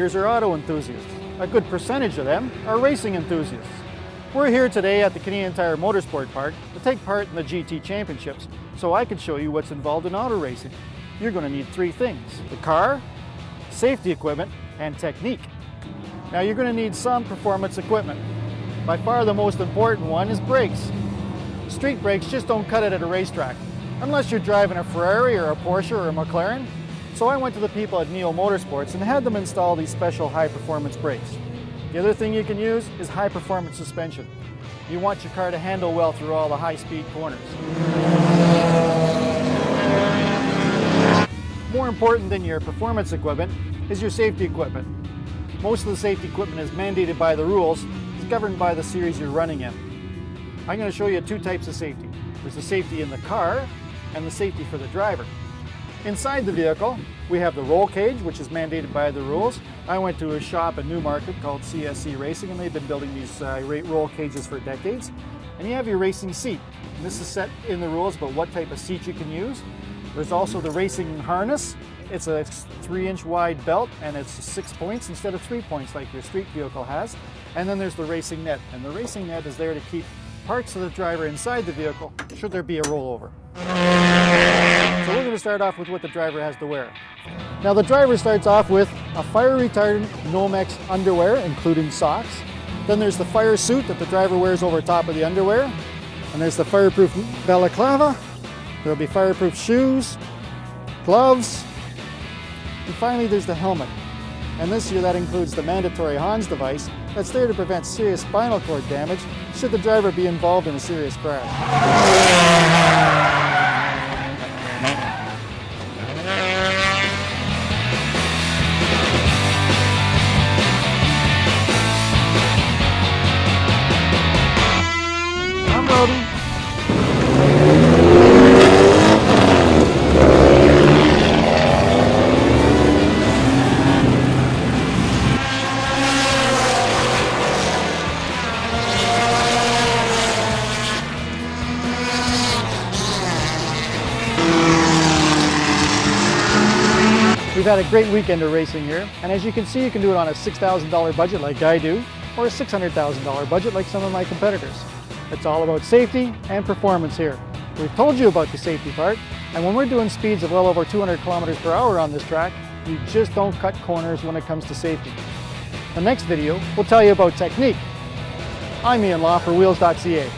riders are auto enthusiasts. A good percentage of them are racing enthusiasts. We're here today at the Canadian Tire Motorsport Park to take part in the GT Championships, so I can show you what's involved in auto racing. You're going to need three things: the car, safety equipment, and technique. Now you're going to need some performance equipment. By far the most important one is brakes. Street brakes just don't cut it at a racetrack, unless you're driving a Ferrari or a Porsche or a McLaren. So I went to the people at Neo Motorsports and had them install these special high-performance brakes. The other thing you can use is high-performance suspension. You want your car to handle well through all the high-speed corners. More important than your performance equipment is your safety equipment. Most of the safety equipment is mandated by the rules. It's governed by the series you're running in. I'm going to show you two types of safety. There's the safety in the car and the safety for the driver. Inside the vehicle, we have the roll cage, which is mandated by the rules. I went to a shop in Newmarket called CSC Racing, and they've been building these roll cages for decades. And you have your racing seat. And this is set in the rules about what type of seat you can use. There's also the racing harness. It's a 3-inch wide belt, and it's 6 points instead of 3 points like your street vehicle has. And then there's the racing net. And the racing net is there to keep parts of the driver inside the vehicle should there be a rollover. So we're going to start off with what the driver has to wear. Now the driver starts off with a fire retardant Nomex underwear, including socks. Then there's the fire suit that the driver wears over top of the underwear. And there's the fireproof balaclava. There'll be fireproof shoes, gloves, and finally there's the helmet. And this year that includes the mandatory Hans device that's there to prevent serious spinal cord damage should the driver be involved in a serious crash. We've had a great weekend of racing here, and as you can see, you can do it on a $6,000 budget like I do, or a $600,000 budget like some of my competitors. It's all about safety and performance here. We've told you about the safety part, and when we're doing speeds of well over 200 kilometers per hour on this track, you just don't cut corners when it comes to safety. The next video will tell you about technique. I'm Ian Law for wheels.ca.